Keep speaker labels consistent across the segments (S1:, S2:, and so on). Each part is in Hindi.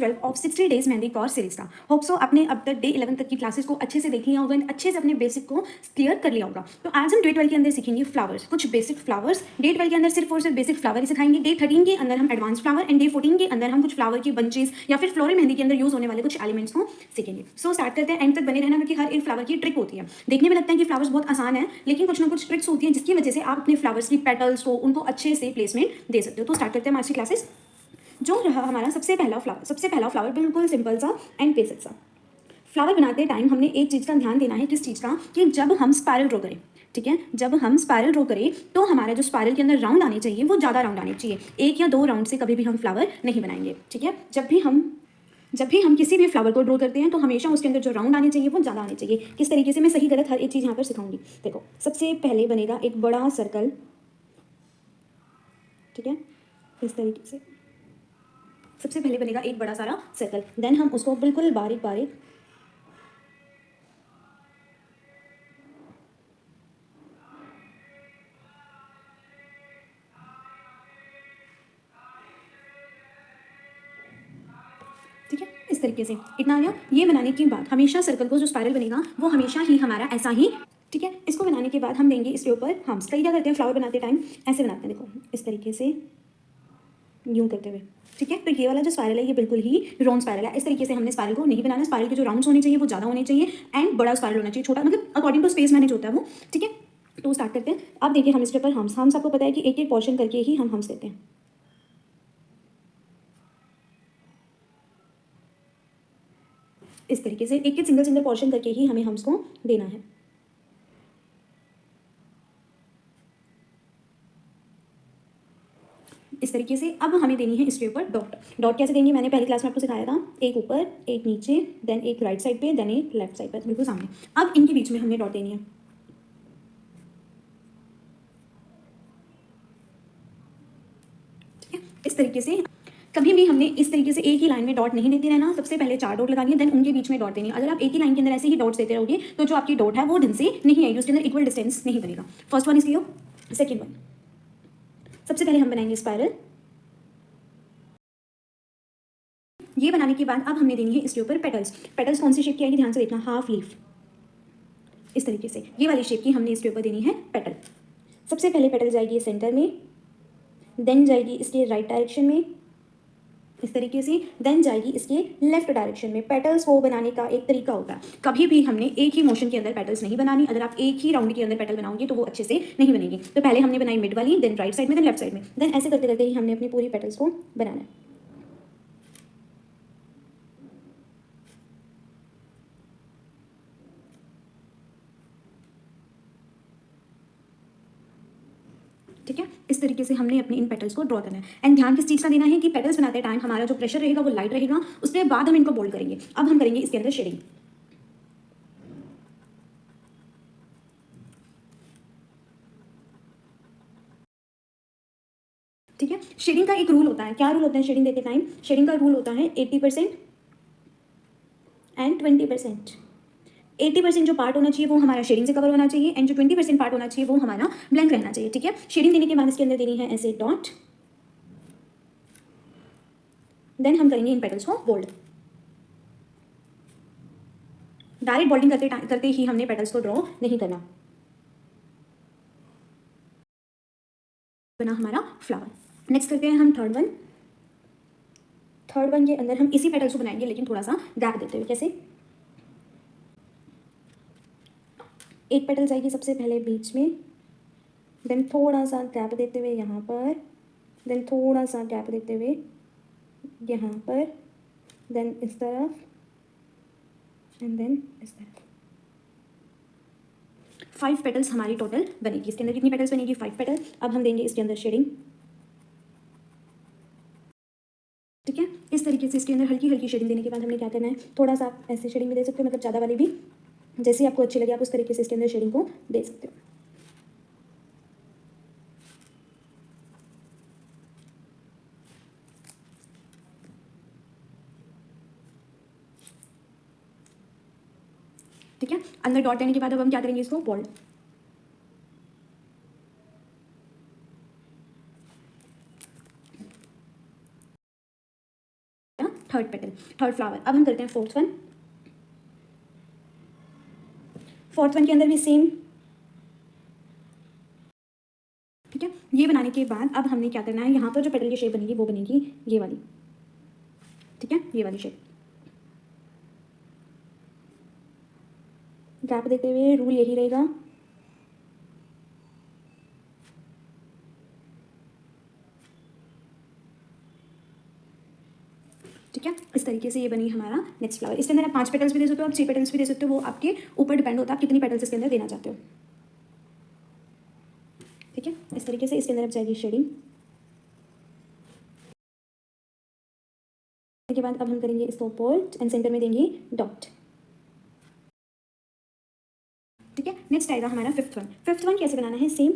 S1: 12 of 60 days mehndi course series का। होप सो आपने अब तक डे 11 तक की क्लासेस को अच्छे से देख लिया होगा, अच्छे से अपने बेसिक को क्लियर कर लिया होगा। तो आज हम डे 12 के अंदर सीखेंगे फ्लावर्स, कुछ बेसिक फ्लावर्स। डे 12 के अंदर सिर्फ और सिर्फ बेसिक फ्लावर ही सिखाएंगे। डे 13 के अंदर हम एडवांस फ्लावर एंड डे 14 के अंदर हम कुछ फ्लावर की बंचेस या फिर फ्लोरल मेहंदी के अंदर यूज होने वाले कुछ एलिमेंट्स को सीखेंगे। सो स्टार्ट करते हैं। एंड तक बने रहना, क्योंकि हर एक फ्लावर की ट्रिक होती है। देखने में लगता है कि फ्लावर्स बहुत आसान है, लेकिन कुछ ना कुछ ट्रिक्स होती है जिसकी वजह से आप अपने फ्लावर्स की पेटल्स को उनको अच्छे से प्लेसमेंट दे सकते हो। तो स्टार्ट करते हैं आज की क्लासेस। जो रहा हमारा सबसे पहला फ्लावर बिल्कुल सिंपल सा एंड बेसिक सा। फ्लावर बनाते टाइम हमने एक चीज़ का ध्यान देना है। किस चीज़ का? कि जब हम स्पायरल ड्रॉ करें, ठीक है, जब हम स्पायरल ड्रॉ करें तो हमारा जो स्पायरल के अंदर राउंड आने चाहिए वो ज़्यादा राउंड आने चाहिए। एक या दो राउंड से कभी भी हम फ्लावर नहीं बनाएंगे, ठीक है। जब भी हम किसी भी फ्लावर को ड्रॉ करते हैं तो हमेशा उसके अंदर जो राउंड आने चाहिए वो ज़्यादा आने चाहिए। किस तरीके से? मैं सही गलत हर एक चीज़ यहाँ पर सिखाऊंगी। देखो, सबसे पहले बनेगा एक बड़ा सर्कल, ठीक है, इस तरीके से। सबसे पहले बनेगा एक बड़ा सारा सर्कल, देन हम उसको बिल्कुल बारीक बारीक ठीक है, इस तरीके से इतना आ गया। ये बनाने के बाद हमेशा सर्कल को जो स्पाइरल बनेगा वो हमेशा ही हमारा ऐसा ही, ठीक है। इसको बनाने के बाद हम देंगे इसके ऊपर हम्स। कई क्या करते हैं फ्लावर बनाते टाइम ऐसे बनाते हैं, देखो इस तरीके से यूं करते हुए, ठीक है। तो ये वाला जो स्पाइरल है ये बिल्कुल ही राउंड स्पाइरल है। इस तरीके से हमने स्पाइरल को नहीं बनाना। स्पाइरल के जो राउंड्स होने चाहिए वो ज़्यादा होने चाहिए एंड बड़ा स्पाइरल होना चाहिए, छोटा मतलब अकॉर्डिंग टू स्पेस मैनेज होता है वो, ठीक है। तो स्टार्ट करते हैं। अब देखिए, हम इसके ऊपर हम्स आपको पता है कि एक एक पोर्शन करके ही हम हम्स देते हैं। इस तरीके से एक एक सिंगल सिंगल पोर्शन करके ही हमें हम्स को देना है। इस तरीके से अब हमें देनी है इसके ऊपर डॉट। डॉट कैसे देंगे? मैंने पहली क्लास में आपको सिखाया था, एक ऊपर एक नीचे, देन एक राइट साइड पे, देन एक लेफ्ट साइड पर, बिल्कुल सामने। अब इनके बीच में हमने डॉट देनी है, ठीक है। इस तरीके से कभी भी हमने इस तरीके से एक ही लाइन में डॉट नहीं देते रहना। सबसे पहले 4 डॉट लगानी है, देन उनके बीच में डॉट देनी है। अगर आप एक ही लाइन के अंदर ऐसे ही डॉट्स देते रहोगे तो जो आपकी डॉट है वो ढंग से नहीं आएगी, उसके अंदर इक्वल डिस्टेंस नहीं बनेगा। First one is clear. Second one, सबसे पहले हम बनाएंगे स्पाइरल। ये बनाने के बाद अब हमने देनी है इसके ऊपर पेटल्स। पेटल्स कौन सी शेप की आएगी? ध्यान से देखना, हाफ लीफ। इस तरीके से ये वाली शेप की हमने इसके ऊपर देनी है पेटल। सबसे पहले पेटल जाएगी सेंटर में, देन जाएगी इसके राइट डायरेक्शन में इस तरीके से, देन जाएगी इसके लेफ्ट डायरेक्शन में। पेटल्स को बनाने का एक तरीका होता है, कभी भी हमने एक ही मोशन के अंदर पेटल्स नहीं बनानी। अगर आप एक ही राउंड के अंदर पेटल बनाओगे तो वो अच्छे से नहीं बनेगी। तो पहले हमने बनाई मिड वाली, देन राइट साइड में, देन लेफ्ट साइड में, देन ऐसे करते करते ही हमने अपनी पूरी पेटल्स को बनाना है। ठीक है, इस तरीके से हमने अपने इन पेटल्स को ड्रॉ करना है। एंड ध्यान किस चीज़ का देना है कि पेटल्स बनाते टाइम हमारा जो प्रेशर रहेगा वो लाइट रहेगा, उसके बाद हम इनको बोल्ड करेंगे। अब हम करेंगे इसके अंदर शेडिंग, ठीक है। शेडिंग का एक रूल होता है। क्या रूल होता है शेडिंग देते टाइम? शेडिंग का रूल होता है 80% एंड 20%। 80% जो पार्ट होना चाहिए वो हमारा शेडिंग से कवर होना चाहिए, एंड जो 20% पार्ट होना चाहिए वो हमारा ब्लैंक रहना चाहिए, ठीक है। शेडिंग देने के बाद इसके अंदर देनी है ऐसे डॉट, देन हम करेंगे इन पेटल्स को बोल्ड। डायरेक्ट बोल्डिंग करते ही हमने पेटल्स को ड्रॉ नहीं करना। बना हमारा फ्लावर। नेक्स्ट करते हैं हम थर्ड वन। थर्ड वन के अंदर हम इसी पेटल्स को बनाएंगे, लेकिन थोड़ा सा गैप देते हुए। कैसे? एक पेटल जाएगी सबसे पहले बीच में, देन थोड़ा सा गैप देते हुए यहाँ पर, देन थोड़ा सा गैप देते हुए यहाँ पर, देन इस तरफ, एंड देन इस तरफ। 5 पेटल्स हमारी टोटल बनेगी। इसके अंदर कितनी पेटल्स बनेगी? 5 पेटल। अब हम देंगे इसके अंदर शेडिंग, ठीक है। इस तरीके से इसके अंदर हल्की हल्की शेडिंग देने के बाद हमने क्या करना है, थोड़ा सा आप ऐसे शेडिंग भी दे सकते हो, मतलब ज़्यादा वाली भी, जैसे आपको अच्छी लगे आप उस तरीके से इसके अंदर शेडिंग को दे सकते हो। ठीक है, अंदर डॉट देने के बाद अब हम क्या करेंगे, इसको bold. Third petal, third flower. अब हम करते हैं फोर्थ वन। फोर्थ वन के अंदर भी सेम, ठीक है। ये बनाने के बाद अब हमने क्या करना है, यहाँ पर जो पेटल की शेप बनेगी वो बनेगी ये वाली, ठीक है, ये वाली शेप। गैप देते हुए रूल यही रहेगा, ठीक है। इस तरीके से ये बनी हमारा नेक्स्ट फ्लावर। इसके अंदर आप 5 पेटल्स भी दे सकते हो, आप 6 पेटल्स भी दे सकते हो, वो आपके ऊपर डिपेंड होता है आप कितनी पेटल्स इसके अंदर देना चाहते हो, ठीक है। इस तरीके से इसके अंदर अब जाएगी शेडिंग। के बाद अब हम करेंगे इसको पोर्ट एंड सेंटर में देंगे डॉट, ठीक है। नेक्स्ट आएगा हमारा फिफ्थ वन। फिफ्थ वन कैसे बनाना है, सेम,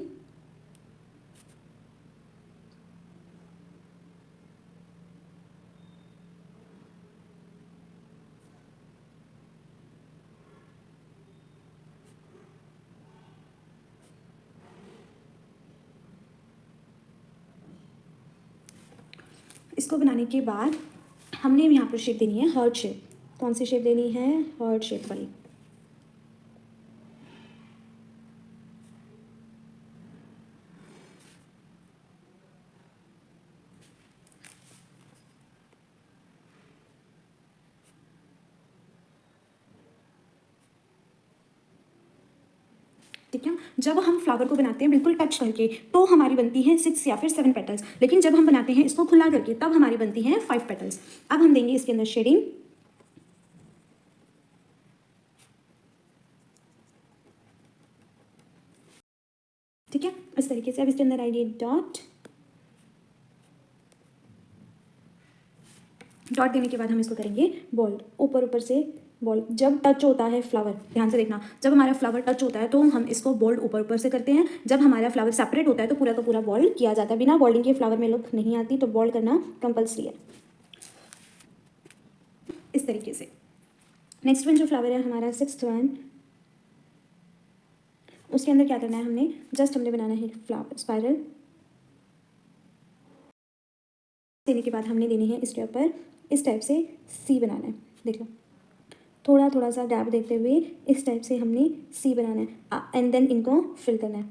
S1: इसको बनाने के बाद हमने यहाँ पर शेप देनी है हार्ट शेप। कौन सी शेप देनी है, हार्ट शेप वाली। ठीक है। जब हम फ्लावर को बनाते हैं बिल्कुल टच करके तो हमारी बनती है 6 या फिर 7 पेटल्स, लेकिन जब हम बनाते हैं इसको खुला करके तब हमारी बनती है 5 पेटल्स। अब हम देंगे इसके अंदर शेडिंग, ठीक है, इस तरीके से। अब इसके अंदर आएगी डॉट, डॉट देने के बाद हम इसको करेंगे बोल्ड, ऊपर ऊपर से बोल्ड। जब टच होता है फ्लावर, ध्यान से देखना, जब हमारा फ्लावर टच होता है तो हम इसको बोल्ड ऊपर ऊपर से करते हैं। जब हमारा फ्लावर सेपरेट होता है तो पूरा का पूरा बोल्ड किया जाता है। बिना बोल्डिंग के फ्लावर में लुक नहीं आती, तो बोल्ड करना कंपल्सरी है, इस तरीके से। नेक्स्ट वन जो फ्लावर है हमारा सिक्स्थ वन, उसके अंदर क्या करना है, हमने जस्ट हमने बनाना है फ्लावर स्पाइरल। देने के बाद हमने देनी है इसके ऊपर इस टाइप से सी बनाना है, देख लो, थोड़ा थोड़ा सा गैप देखते हुए इस टाइप से हमने सी बनाना है एंड देन इनको फिल करना है।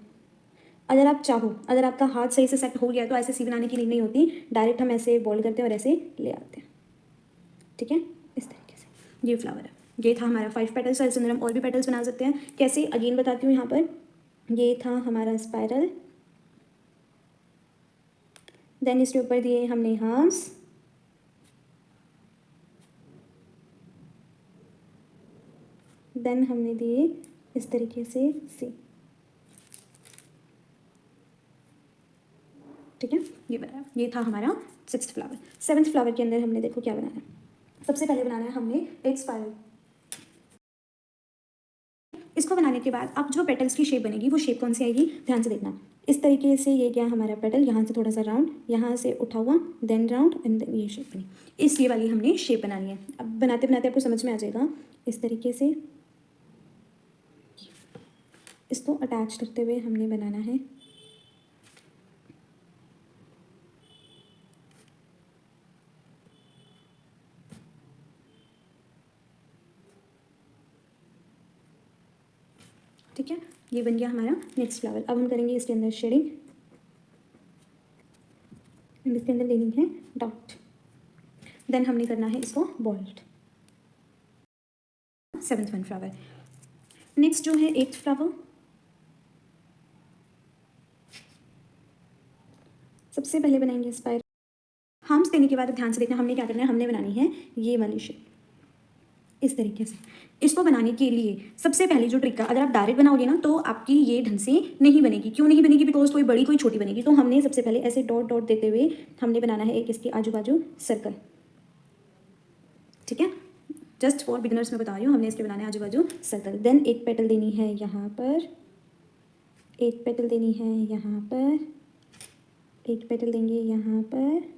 S1: अगर आप चाहो, अगर आपका हाथ सही से सेट हो गया तो ऐसे सी बनाने की नीड नहीं होती, डायरेक्ट हम ऐसे बोल्ड करते हैं और ऐसे ले आते हैं, ठीक है, इस तरीके से। ये फ्लावर है, ये था हमारा 5 पेटल्स। इसके अंदर हम और भी पेटल्स बना सकते हैं, कैसे अगेन बताती हूँ। यहाँ पर ये था हमारा स्पाइरल, देन इसके ऊपर दिए हमने हार्म्स, देन हमने दिए इस तरीके से सी, ठीक है, ये बनाया। ये था हमारा 6th फ्लावर। 7th फ्लावर के अंदर हमने देखो क्या बनाना है। सबसे पहले बनाना है हमने एक स्पाइरल। इसको बनाने के बाद अब जो पेटल्स की शेप बनेगी वो शेप कौन सी आएगी, ध्यान से देखना। इस तरीके से ये क्या हमारा पेटल, यहाँ से थोड़ा सा राउंड, यहाँ से उठा हुआ, देन राउंड एंड देन ये शेप बनी। इस ये वाली हमने शेप बनानी है। अब बनाते बनाते आपको समझ में आ जाएगा। इस तरीके से इसको अटैच करते हुए हमने बनाना है। ठीक है, ये बन गया हमारा नेक्स्ट फ्लावर। अब हम करेंगे इसके अंदर शेडिंग, इसके अंदर देनी है डॉट, देन हमने करना है इसको bold. 7th one flower. Next जो है 8th फ्लावर। सबसे पहले बनाएंगे स्पाइरल। हार्म्स देने के बाद ध्यान से देखना, हमने क्या करना है, हमने बनानी है ये वाली शेप इस तरीके से। इसको बनाने के लिए सबसे पहले जो ट्रिक है, अगर आप डायरेक्ट बनाओगे ना तो आपकी ये ढंग से नहीं बनेगी। क्यों नहीं बनेगी, बिकॉज कोई बड़ी कोई छोटी बनेगी। तो हमने सबसे पहले ऐसे डॉट डॉट देते हुए हमने बनाना है एक इसके आजू बाजू सर्कल, ठीक है, जस्ट फॉर बिगिनर्स में बता रही हूँ। हमने इसके बनाना है आजू बाजू सर्कल। देन एक पेटल देनी है यहाँ पर, एक पेटल देनी है यहाँ पर, एक पेटल देंगे यहाँ पर,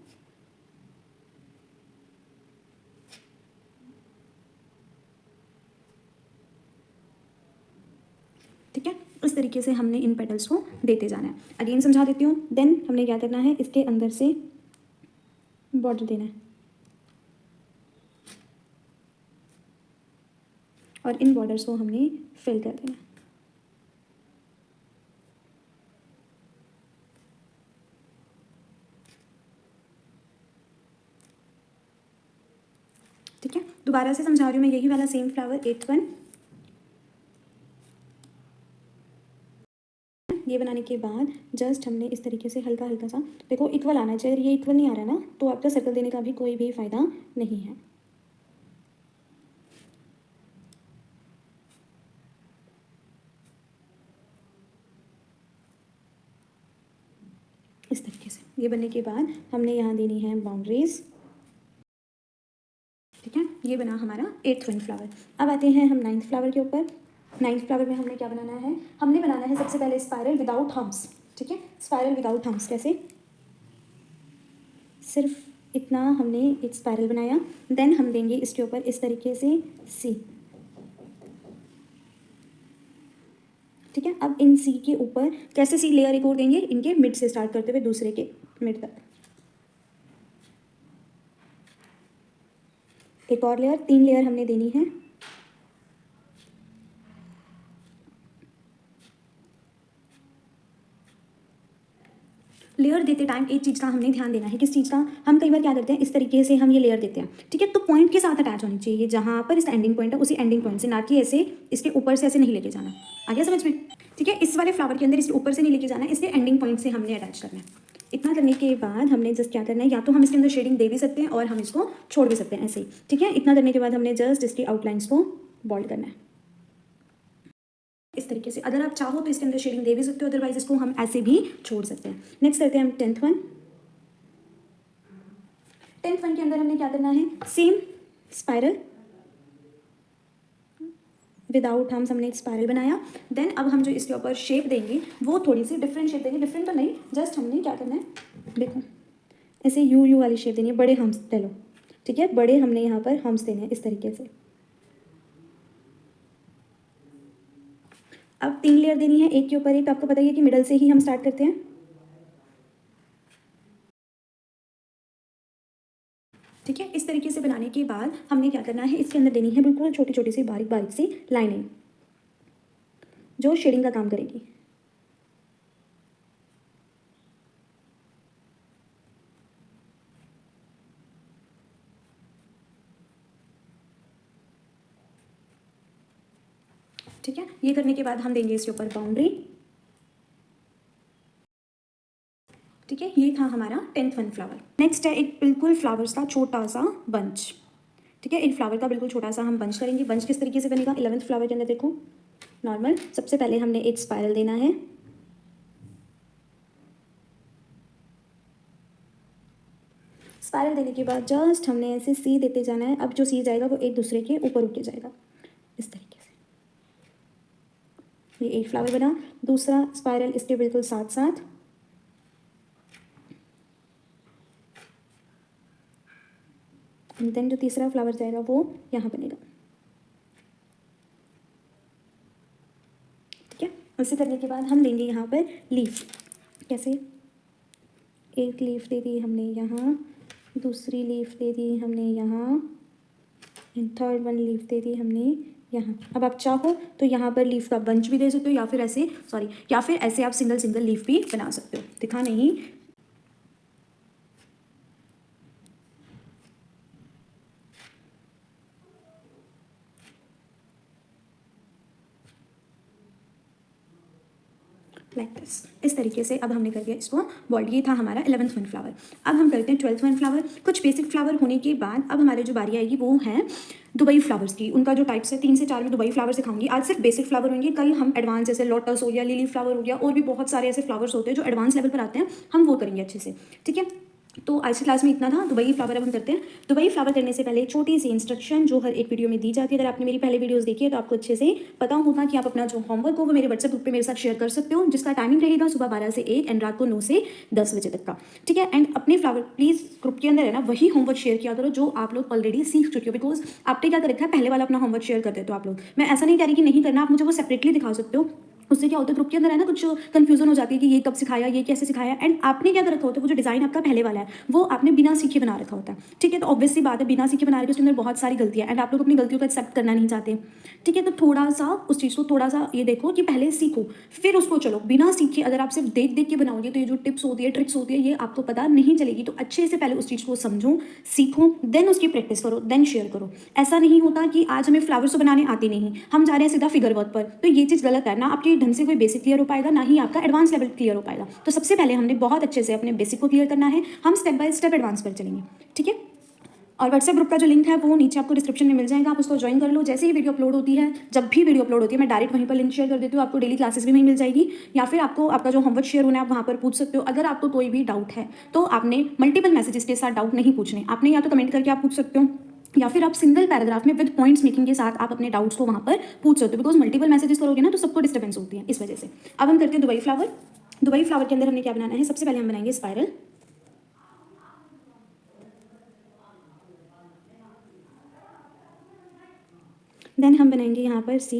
S1: ठीक है। इस तरीके से हमने इन पेटल्स को देते जाना है। अगेन समझा देती हूँ। देन हमने क्या करना है, इसके अंदर से बॉर्डर देना है, और इन बॉर्डर्स को हमने फिल कर देना। ठीक है, दोबारा से समझा रही हूँ मैं, यही वाला सेम फ्लावर 8th वन, ये बनाने के बाद जस्ट हमने इस तरीके से हल्का हल्का सा, देखो इक्वल आना चाहिए, ये इक्वल नहीं आ रहा ना तो आपका सर्कल देने का भी कोई भी फ़ायदा नहीं है। इस तरीके से ये बनने के बाद हमने यहाँ देनी है बाउंड्रीज। ठीक है, ये बना हमारा 8th वन फ्लावर। अब आते हैं हम 9th फ्लावर के ऊपर। 9th फ्लावर में हमने क्या बनाना है, हमने बनाना है सबसे पहले स्पायरल विदाउट हम्स। ठीक है, स्पायरल विदाउट हम्स कैसे, सिर्फ इतना हमने एक स्पायरल बनाया, देन हम देंगे इसके ऊपर इस तरीके से सी। ठीक है, अब इन सी के ऊपर कैसे सी लेयर एक और देंगे, इनके मिड से स्टार्ट करते हुए दूसरे के मिड तक एक और लेयर, 3 लेयर हमने देनी है। लेयर देते टाइम एक चीज़ का हमने ध्यान देना है, किस चीज़ का, हम कई बार क्या करते हैं इस तरीके से हम ये लेयर देते हैं। ठीक है, तो पॉइंट के साथ अटैच होनी चाहिए, जहाँ पर इसका एंडिंग पॉइंट है उसी एंडिंग पॉइंट से, ना कि ऐसे इसके ऊपर से ऐसे नहीं लेके जाना। आ गया समझ में? ठीक है, इस वाले फ्लावर के अंदर इसके ऊपर से नहीं लेके जाना है, इसके एंडिंग पॉइंट से हमने अटैच करना है। इतना करने के बाद हमने जस्ट क्या करना है, या तो हम इसके अंदर शेडिंग दे भी सकते हैं और हम इसको छोड़ भी सकते हैं ऐसे ही। ठीक है, इतना करने के बाद हमने जस्ट इसकी आउटलाइंस को बोल्ड करना है इस तरीके से। अगर आप चाहो तो इसके अंदर शेडिंग दे भी सकते हो, अदरवाइज इसको हम ऐसे भी छोड़ सकते हैं। नेक्स्ट करते हैं हम 10th वन। 10th वन के अंदर हमने क्या करना है, सेम स्पायरल विदाउट हम्स हमने एक स्पायरल बनाया। देन अब हम जो इसके ऊपर शेप देंगे वो थोड़ी सी डिफरेंट शेप देंगे, डिफरेंट तो नहीं, जस्ट हमने क्या करना है, देखो ऐसे यू यू वाली शेप देनी है, बड़े हम्स ले लो। ठीक है, बड़े हमने यहाँ पर हम्स देने हैं इस तरीके से। अब 3 लेयर देनी है एक के ऊपर एक, तो आपको पता ही है कि मिडल से ही हम स्टार्ट करते हैं। ठीक है, इस तरीके से बनाने के बाद हमने क्या करना है, इसके अंदर देनी है बिल्कुल छोटी छोटी सी बारीक बारीक सी लाइनिंग जो शेडिंग का काम करेगी। ठीक है, ये करने के बाद हम देंगे इसके ऊपर बाउंड्री। ठीक है, ये था हमारा 10th वन फ्लावर। नेक्स्ट है एक बिल्कुल फ्लावर्स का छोटा सा बंच। ठीक है, इन फ्लावर का बिल्कुल छोटा सा हम बंच करेंगे। बंच किस तरीके से बनेगा, 11th फ्लावर के अंदर देखो नॉर्मल, सबसे पहले हमने एक स्पायरल देना है। स्पायरल देने के बाद जस्ट हमने ऐसे सी देते जाना है। अब जो सी जाएगा वो एक दूसरे के ऊपर उठ के जाएगा इस तरीके से। ये एक फ्लावर बना, दूसरा स्पायरल इसके बिल्कुल साथ साथ, एंड देन जो तीसरा फ्लावर जाएगा वो यहाँ बनेगा। ठीक है, उसे करने के बाद हम देंगे यहाँ पर लीफ। कैसे, एक लीफ दे दी हमने यहाँ, दूसरी लीफ दे दी हमने यहाँ, एंड थर्ड वन लीफ दे दी हमने यहाँ। अब आप चाहो तो यहाँ पर लीफ का बंच भी दे सकते हो, या फिर ऐसे या फिर ऐसे आप सिंगल सिंगल लीफ भी बना सकते हो, दिखा नहीं। लाइक दिस, इस तरीके से अब हमने कर दिया इसको बॉल्ड। ये था हमारा 11th वन फ्लावर। अब हम करते हैं 12th वन फ्लावर। कुछ बेसिक फ्लावर होने के बाद अब हमारे जो बारी आएगी वो है दुबई फ्लावर्स की। उनका जो टाइप्स है 3 से 4 में दुबई फ्लावर सिखाऊंगी। आज सिर्फ बेसिक फ्लावर होंगे, कल हम एडवांस जैसे लोटस हो गया, लिली फ्लावर हो गया, और भी बहुत सारे ऐसे फ्लावर्स होते हैं जो एडवांस लेवल पर आते हैं, हम वो करेंगे अच्छे से। ठीक है, तो आज की क्लास में इतना था। दुबई फ्लावर अब हम करते हैं। दुबई फ्लावर करने से पहले एक छोटी सी इंस्ट्रक्शन जो हर एक वीडियो में दी जाती है। अगर आपने मेरी पहले वीडियोस देखी है तो आपको अच्छे से पता होगा कि आप अपना जो होमवर्क हो वो मेरे व्हाट्सएप ग्रुप पे मेरे साथ शेयर कर सकते हो, जिसका टाइमिंग रहेगा सुबह 12 से 1 एंड रात को 9 से 10 बजे तक का। ठीक है, एंड अपने फ्लावर प्लीज़ ग्रुप के अंदर है ना वही होमवर्क शेयर किया करो जो आप लोग ऑलरेडी सीख चुके हो, बिकॉज आपने क्या कर रखा है, पहले वाला अपना होमवर्क शेयर करते हो आप लोग। मैं ऐसा नहीं कह रही कि नहीं करना, आप मुझे वो सेपरेटली दिखा सकते हो उससे क्या होता है, ग्रुप के अंदर है ना कुछ कंफ्यूजन हो जाती है कि ये कब सिखाया, ये कैसे सिखाया, एंड आपने क्या कर रखा होता है, वो जो डिज़ाइन आपका पहले वाला है वो आपने बिना सीखे बना रखा होता है। ठीक है, तो ऑब्वियस सी बात है, बिना सीखे बना रखे उसके अंदर बहुत सारी गलतियाँ, एंड आप लोग अपनी गलतियों को एक्सेप्ट करना नहीं चाहते। ठीक है, तो थोड़ा सा उस चीज़ को थोड़ा सा ये देखो कि पहले सीखो फिर उसको चलो। बिना सीखे अगर आप सिर्फ देख देख के बनाओगे तो ये जो टिप्स होती है, ट्रिक्स होती है, ये आपको पता नहीं चलेगी। तो अच्छे से पहले उस चीज़ को समझो, सीखो, देन उसकी प्रैक्टिस करो, देन शेयर करो। ऐसा नहीं होता कि आज हमें फ्लावर्स तो बनाने आते नहीं, हम जा रहे हैं सीधा फिगर वर्क पर, तो ये चीज़ गलत है ना। आपके ढंग से कोई बेसिक क्लियर हो पाएगा, ना ही आपका एडवांस लेवल क्लियर हो पाएगा। तो सबसे पहले हमने बहुत अच्छे से अपने बेसिक को क्लियर करना है, हम स्टेप बाय स्टेप एडवांस पर चलेंगे। ठीक है, और व्हाट्सएप ग्रुप का जो लिंक है वो नीचे आपको डिस्क्रिप्शन में मिल जाएगा, आप उसको ज्वाइन कर लो। जैसे ही वीडियो अपलोड होती है, जब भी वीडियो अपलोड होती है, मैं डायरेक्ट वहीं पर लिंक शेयर कर देती हूँ, आपको डेली क्लासेस भी वहीं मिल जाएगी, या फिर आपको आपका जो होमवर्क शेयर होना है आप वहाँ पर पूछ सकते हो। अगर आपको कोई भी डाउट है तो आपने मल्टीपल मैसेजेस के साथ डाउट नहीं पूछने, आपने या तो कमेंट करके आप पूछ सकते हो, या फिर आप सिंगल पैराग्राफ में विद पॉइंट्स मेकिंग के साथ आप अपने डाउट्स को वहाँ पर पूछ सकते हो। बिकॉज मल्टीपल मैसेजेस करोगे ना तो सबको डिस्टर्बेंस होती है, इस वजह से। अब हम करते हैं दुबई फ्लावर। दुबई फ्लावर के अंदर हमने क्या बनाना है, सबसे पहले हम बनाएंगे स्पाइरल, देन हम बनाएंगे यहाँ पर सी,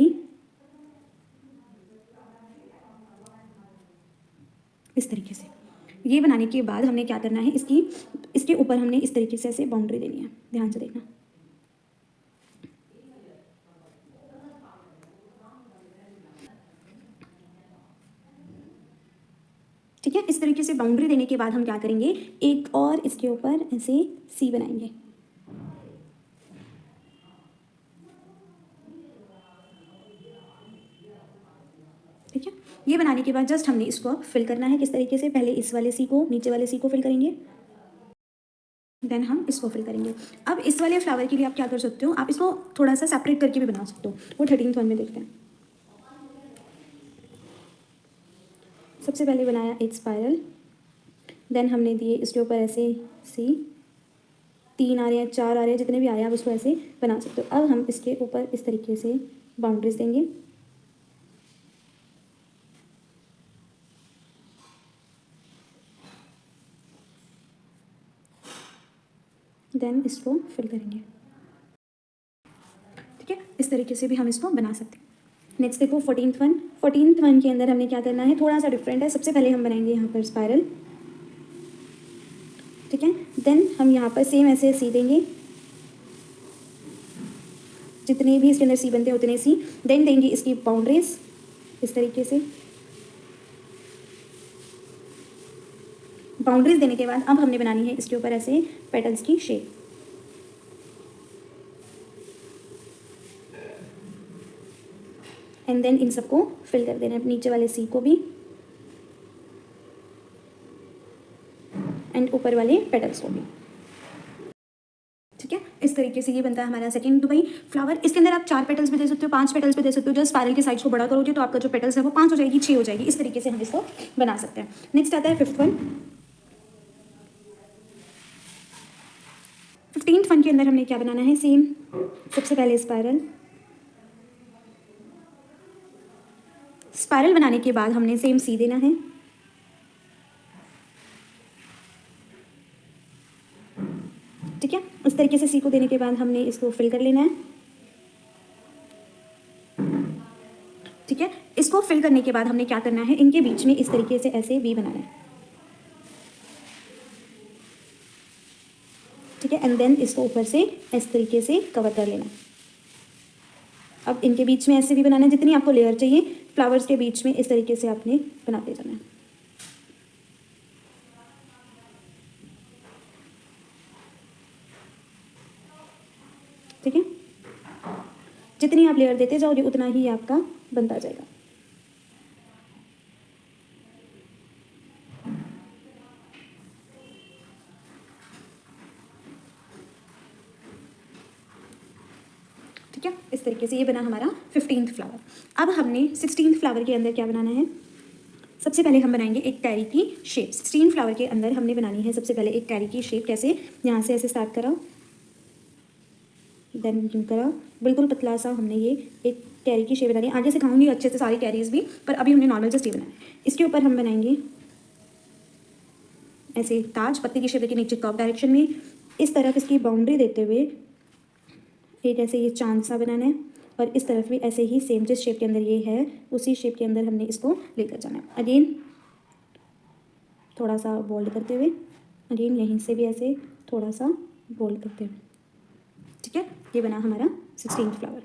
S1: इस तरीके से। ये बनाने के बाद हमने क्या करना है, इसके ऊपर हमने इस तरीके से ऐसे बाउंड्री देनी है, ध्यान से देखना। ठीक है, इस तरीके से बाउंड्री देने के बाद हम क्या करेंगे, एक और इसके ऊपर ऐसे सी बनाएंगे। ठीक है, ये बनाने के बाद जस्ट हमने इसको फिल करना है किस तरीके से, पहले इस वाले सी को, नीचे वाले सी को फिल करेंगे, देन हम इसको फिल करेंगे। अब इस वाले फ्लावर के लिए आप क्या कर सकते हो, आप इसको थोड़ा सा सेपरेट करके भी बना सकते हो, वो 13th वन में देखते हैं। सबसे पहले बनाया एक स्पाइरल, देन हमने दिए इसके ऊपर ऐसे सी, 3 आ रहे हैं, 4 आ रहे हैं, जितने भी आ रहे हैं आप उसको ऐसे बना सकते हो। अब हम इसके ऊपर इस तरीके से बाउंड्रीज देंगे, देन इसको फिल करेंगे। ठीक है, इस तरीके से भी हम इसको बना सकते हैं। नेक्स्ट देखो 14th वन के अंदर हमने क्या करना है, थोड़ा सा डिफरेंट है। सबसे पहले हम बनाएंगे यहाँ पर स्पाइरल, ठीक है, देन हम यहाँ पर सेम ऐसे सी देंगे, जितने भी इसके अंदर सी बनते हैं उतने सी, देन देंगे इसकी बाउंड्रीज इस तरीके से। बाउंड्रीज देने के बाद अब हमने बनानी है इसके ऊपर ऐसे पेटल्स की शेप, एंड देन इन सबको फिल कर देना है, नीचे वाले सी को भी एंड ऊपर वाले पेटल्स को भी। ठीक है, इस तरीके से ये बनता है हमारा सेकंड दुबई फ्लावर। इसके अंदर आप 4 पेटल्स भी दे सकते हो, 5 पेटल्स भी दे सकते हो। जब स्पाइरल के साइज को बड़ा करोगे तो आपका जो पेटल्स है वो 5 हो जाएगी, 6 हो जाएगी। इस तरीके से हम इसको बना सकते हैं। नेक्स्ट आता है 5th वन। 15th वन के अंदर हमने क्या बनाना है, सेम सबसे पहले स्पाइरल, स्पाइरल बनाने के बाद हमने सेम सी देना है, ठीक है। इस तरीके से सी को देने के बाद हमने इसको फिल कर लेना है, ठीक है। इसको फिल करने के बाद हमने क्या करना है, इनके बीच में इस तरीके से ऐसे वी बनाना है, ठीक है, एंड देन इसको ऊपर से इस तरीके से कवर कर लेना है। अब इनके बीच में ऐसे भी बनाना है, जितनी आपको लेयर चाहिए फ्लावर्स के बीच में इस तरीके से आपने बनाते जाना है, ठीक है। जितनी आप लेयर देते जाओगे उतना ही आपका बनता जाएगा। ठीक है, इस तरीके से ये बना हमारा 15th फ्लावर। अब हमने 16th फ्लावर के अंदर क्या बनाना है, सबसे पहले हम बनाएंगे एक कैरी की शेप। 16 फ्लावर के अंदर हमने बनानी है सबसे पहले एक कैरी की शेप। कैसे, यहाँ से ऐसे स्टार्ट करा, देन यूँ करा, बिल्कुल पतला सा हमने ये एक कैरी की शेप बनानी है। आगे सिखाऊंगी अच्छे से सारी कैरीज भी, पर अभी हमने नॉर्मल जस्ट ये बनाना है। इसके ऊपर हम बनाएंगे ऐसे ताज, पत्ती की शेप के नीचे कर्व डायरेक्शन में, इस तरफ इसकी बाउंड्री देते हुए एक ऐसे ये चांद सा बनाना है, और इस तरफ भी ऐसे ही सेम जिस शेप के अंदर ये है उसी शेप के अंदर हमने इसको लेकर जाना है। अगेन थोड़ा सा बोल्ड करते हुए, अगेन यहीं से भी ऐसे थोड़ा सा बोल्ड करते हुए, ठीक है। ये बना हमारा 16th फ्लावर।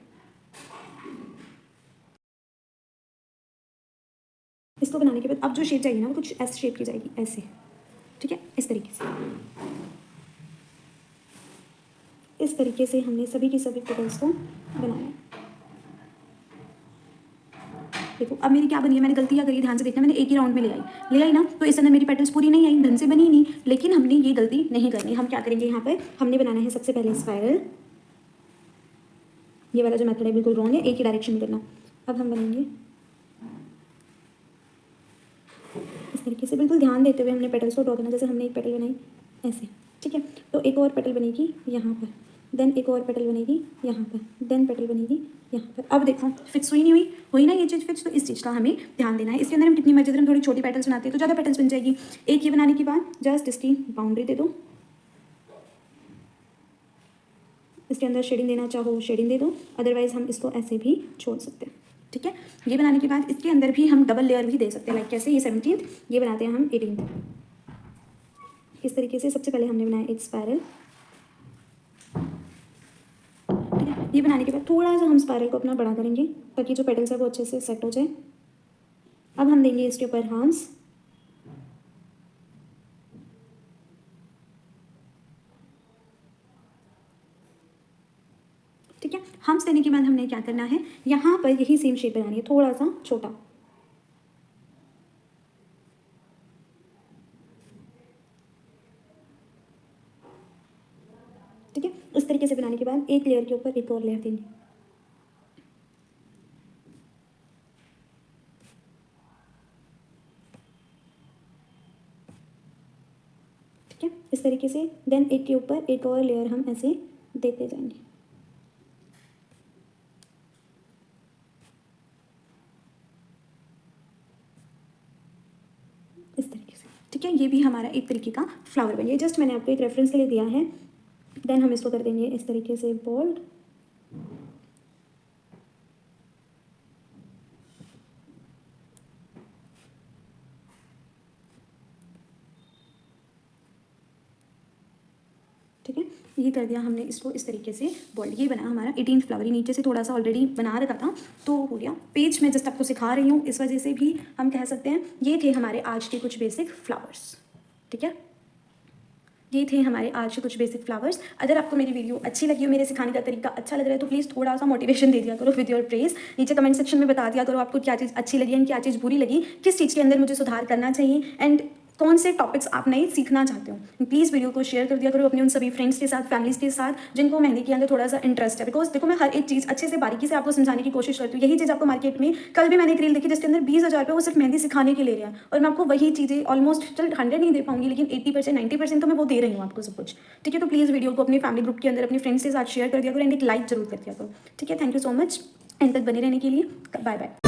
S1: इसको बनाने के बाद अब जो शेप चाहिए ना वो कुछ ऐसे शेप की जाएगी, ऐसे, ठीक है। इस तरीके से हमने सभी की सभी पेटल्स को बनाना है। देखो अब मेरी क्या बनी है, मैंने गलती क्या करी, ध्यान से देखना, मैंने एक ही राउंड में ले आई ना, तो इस अंदर मेरी पेटल्स पूरी नहीं आई, ढंग से बनी नहीं। लेकिन हमने ये गलती नहीं करनी। हम क्या करेंगे, यहाँ पर हमने बनाना है सबसे पहले स्पाइरल। ये वाला जो मेथड है बिल्कुल रॉन्ग है, एक ही डायरेक्शन में करना। अब हम बनाएंगे इस तरीके से, बिल्कुल ध्यान देते हुए हमने पेटल्स को ड्रॉ करना। जैसे हमने एक पेटल बनाई ऐसे, ठीक है। तो एक और पेटल बनेगी यहाँ पर, देन एक और पेटल बनेगी यहाँ पर, देन पेटल बनेगी यहाँ पर। अब देखो फिक्स हुई नहीं हुई ना ये चीज़ फिक्स, तो इस चीज़ का हमें ध्यान देना है। इसके अंदर हम कितनी मर्जी हम थोड़ी छोटी पेटल्स बनाते हैं तो ज़्यादा पेटल्स बन जाएगी। एक ये बनाने के बाद जस्ट इसकी बाउंड्री दे दो, इसके अंदर शेडिंग देना चाहो शेडिंग दे दो, अदरवाइज हम इसको ऐसे भी छोड़ सकते हैं, ठीक है। ये बनाने के बाद इसके अंदर भी हम डबल लेयर भी दे सकते हैं, लाइक कैसे, ये 17th, ये बनाते हैं हम 18th। इस तरीके से सबसे पहले हमने बनाया एक स्पायरल, ठीक है। ये बनाने के बाद थोड़ा सा हम स्पायरल को अपना बड़ा करेंगे ताकि जो पेटल्स है वो अच्छे से सेट हो जाए। अब हम देंगे इसके ऊपर हार्म्स, ठीक है। हम्स देने के बाद हमने क्या करना है, यहाँ पर यही सेम शेप बनानी है, थोड़ा सा छोटा, ठीक है। इस तरीके से बनाने के बाद एक लेयर के ऊपर एक और लेयर देंगे, ठीक है। इस तरीके से देन एक के ऊपर एक और लेयर हम ऐसे देते जाएंगे, इस तरीके से, ठीक है। ये भी हमारा एक तरीके का फ्लावर बन गया। जस्ट मैंने आपको एक रेफरेंस के लिए दिया है। देन हम इसको कर देंगे इस तरीके से बोल्ड, ठीक है। ये कर दिया हमने इसको इस तरीके से बोल्ड। ये बना हमारा 18th फ्लावर। नीचे से थोड़ा सा ऑलरेडी बना रखा था तो हो गया। पेज में जस्ट आपको सिखा रही हूँ, इस वजह से भी हम कह सकते हैं ये थे हमारे आज के कुछ बेसिक फ्लावर्स, ठीक है। ये थे हमारे आज के कुछ बेसिक फ्लावर्स। अगर आपको मेरी वीडियो अच्छी लगी हो, मेरे सिखाने का तरीका अच्छा लग रहा है तो प्लीज़ थोड़ा सा मोटिवेशन दे दिया करो विद योर प्रेज। नीचे कमेंट सेक्शन में बता दिया करो आपको क्या चीज़ अच्छी लगी एंड क्या चीज़ बुरी लगी, किस चीज़ के अंदर मुझे सुधार करना चाहिए एंड कौन से टॉपिक्स आप नए सीखना चाहते हो। प्लीज़ वीडियो को शेयर कर दिया करो अपने उन सभी फ्रेंड्स के साथ, फैमिलीज़ के साथ जिनको मेहंदी के अंदर थोड़ा सा इंटरेस्ट है। बिकॉज देखो मैं हर एक चीज़ अच्छे से बारीकी से आपको समझाने की कोशिश करती हूँ। यही चीज़ आपको मार्केट में, कल भी मैंने एक रील देखी जिसके अंदर 20,000 रुपये वो सिर्फ मेहंदी सिखाने के ले रहे हैं और मैं आपको वही चीज़ें ऑलमोस्ट चल 100 नहीं दे पाऊंगी लेकिन 80% 90% तो मैं वो दे रही हूँ आपको सब कुछ, ठीक है। तो प्लीज़ वीडियो को अपने फैमिली ग्रुप के अंदर अपने फ्रेंड्स के साथ शेयर कर दिया करो एंड एक लाइक जरूर कर दिया करो, ठीक है। Thank you so much end तक बने रहने के लिए। Bye bye.